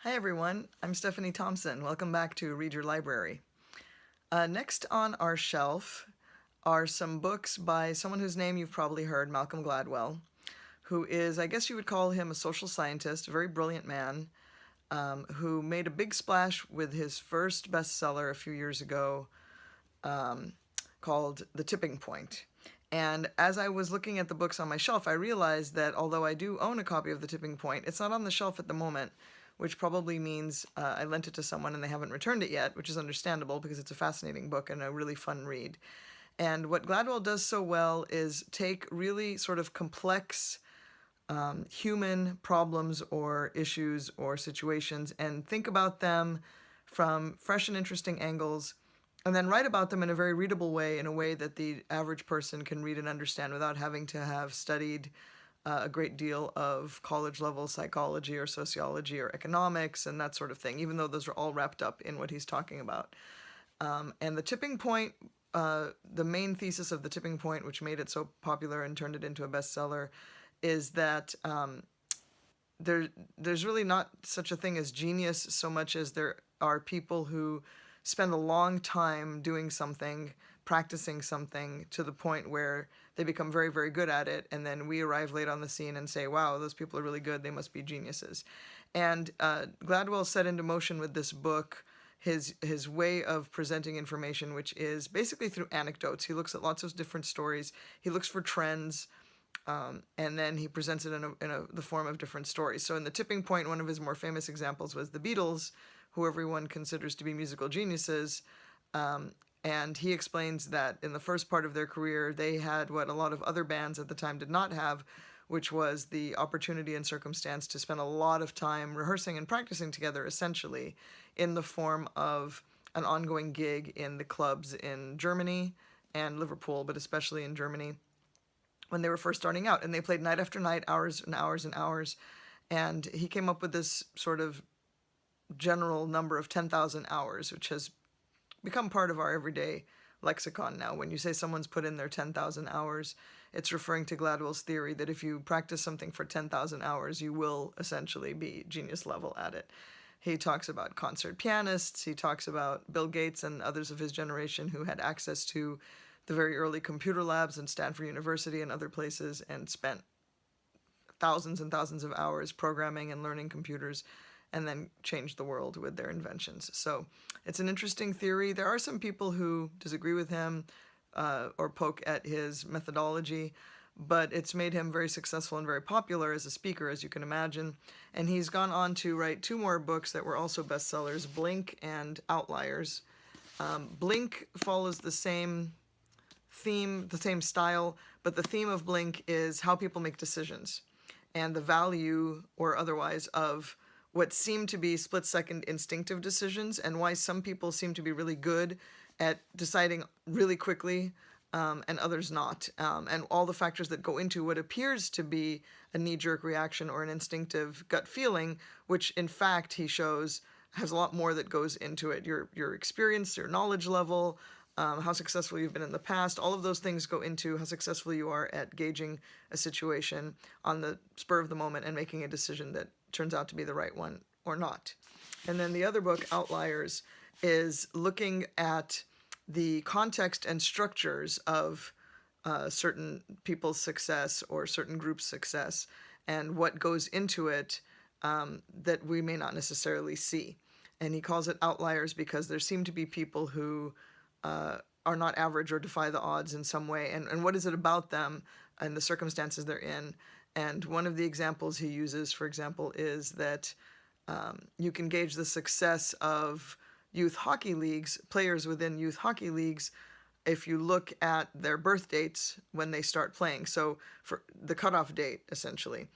Hi everyone, I'm Stephanie Thompson. Welcome back to Read Your Library. Next on our shelf are some books by someone whose name you've probably heard, Malcolm Gladwell, who is, I guess you would call him a social scientist, a very brilliant man, who made a big splash with his first bestseller a few years ago called The Tipping Point. And as I was looking at the books on my shelf, I realized that although I do own a copy of The Tipping Point, it's not on the shelf at the moment, which probably means I lent it to someone and they haven't returned it yet, which is understandable because it's a fascinating book and a really fun read. And what Gladwell does so well is take really sort of complex human problems or issues or situations and think about them from fresh and interesting angles, and then write about them in a very readable way, in a way that the average person can read and understand without having to have studied a great deal of college-level psychology or sociology or economics and that sort of thing, even though those are all wrapped up in what he's talking about. And The Tipping Point, the main thesis of The Tipping Point, which made it so popular and turned it into a bestseller, is that there's really not such a thing as genius so much as there are people who spend a long time doing something, practicing something to the point where they become very, very good at it, and then we arrive late on the scene and say, wow, those people are really good, they must be geniuses. And Gladwell set into motion with this book his way of presenting information, which is basically through anecdotes. He looks at lots of different stories, he looks for trends, and then he presents it in the form of different stories. So in The Tipping Point, one of his more famous examples was the Beatles, who everyone considers to be musical geniuses. And he explains that in the first part of their career, they had what a lot of other bands at the time did not have, which was the opportunity and circumstance to spend a lot of time rehearsing and practicing together, essentially, in the form of an ongoing gig in the clubs in Germany and Liverpool, but especially in Germany, when they were first starting out. And they played night after night, hours and hours and hours. And he came up with this sort of general number of 10,000 hours, which has become part of our everyday lexicon now. When you say someone's put in their 10,000 hours, it's referring to Gladwell's theory that if you practice something for 10,000 hours, you will essentially be genius level at it. He talks about concert pianists, he talks about Bill Gates and others of his generation who had access to the very early computer labs in Stanford University and other places and spent thousands and thousands of hours programming and learning computers, and then changed the world with their inventions. So it's an interesting theory. There are some people who disagree with him or poke at his methodology, but it's made him very successful and very popular as a speaker, as you can imagine. And he's gone on to write two more books that were also bestsellers, Blink and Outliers. Blink follows the same theme, the same style, but the theme of Blink is how people make decisions and the value or otherwise of what seem to be split-second instinctive decisions, and why some people seem to be really good at deciding really quickly and others not, and all the factors that go into what appears to be a knee-jerk reaction or an instinctive gut feeling, which in fact he shows has a lot more that goes into it. Your experience, your knowledge level, how successful you've been in the past, all of those things go into how successful you are at gauging a situation on the spur of the moment and making a decision that turns out to be the right one or not. And then the other book, Outliers, is looking at the context and structures of certain people's success or certain groups' success and what goes into it that we may not necessarily see. And he calls it outliers because there seem to be people who are not average or defy the odds in some way. And what is it about them and the circumstances they're in? And one of the examples he uses, for example, is that you can gauge the success of youth hockey leagues, players within youth hockey leagues, if you look at their birth dates when they start playing. So for the cutoff date, essentially.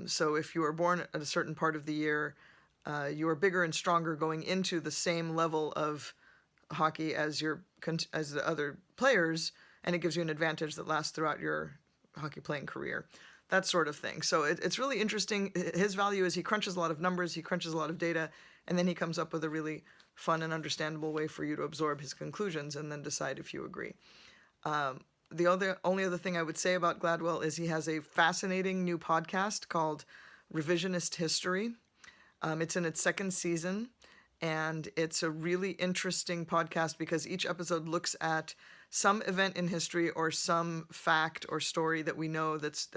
So if you were born at a certain part of the year, you are bigger and stronger going into the same level of hockey as the other players, and it gives you an advantage that lasts throughout your hockey playing career. That sort of thing. So it's really interesting. His value is he crunches a lot of numbers, he crunches a lot of data, and then he comes up with a really fun and understandable way for you to absorb his conclusions and then decide if you agree. The only other thing I would say about Gladwell is he has a fascinating new podcast called Revisionist History. It's in its second season, and it's a really interesting podcast because each episode looks at some event in history or some fact or story that we know that's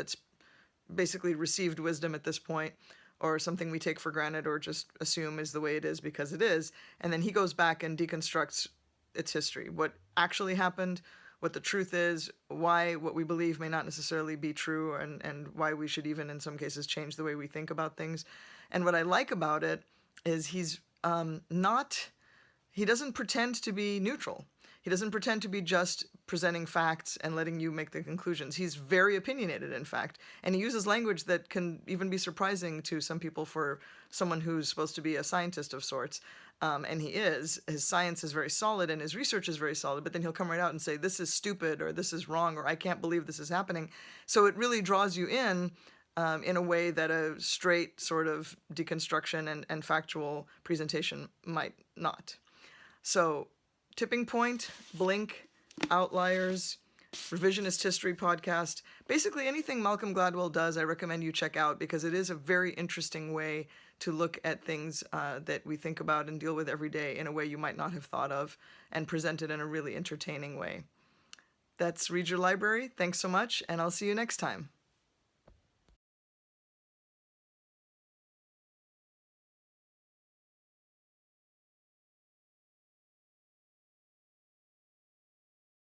basically received wisdom at this point, or something we take for granted or just assume is the way it is because it is. And then he goes back and deconstructs its history, what actually happened, what the truth is, why what we believe may not necessarily be true, and why we should even in some cases change the way we think about things. And what I like about it is he doesn't pretend to be neutral. He doesn't pretend to be just presenting facts and letting you make the conclusions. He's very opinionated, in fact, and he uses language that can even be surprising to some people for someone who's supposed to be a scientist of sorts. And he is. His science is very solid and his research is very solid, but then he'll come right out and say, this is stupid, or this is wrong, or I can't believe this is happening. So it really draws you in a way that a straight sort of deconstruction and factual presentation might not. So Tipping Point, Blink, Outliers, Revisionist History podcast, basically anything Malcolm Gladwell does, I recommend you check out because it is a very interesting way to look at things that we think about and deal with every day in a way you might not have thought of, and present it in a really entertaining way. That's Read Your Library. Thanks so much, and I'll see you next time.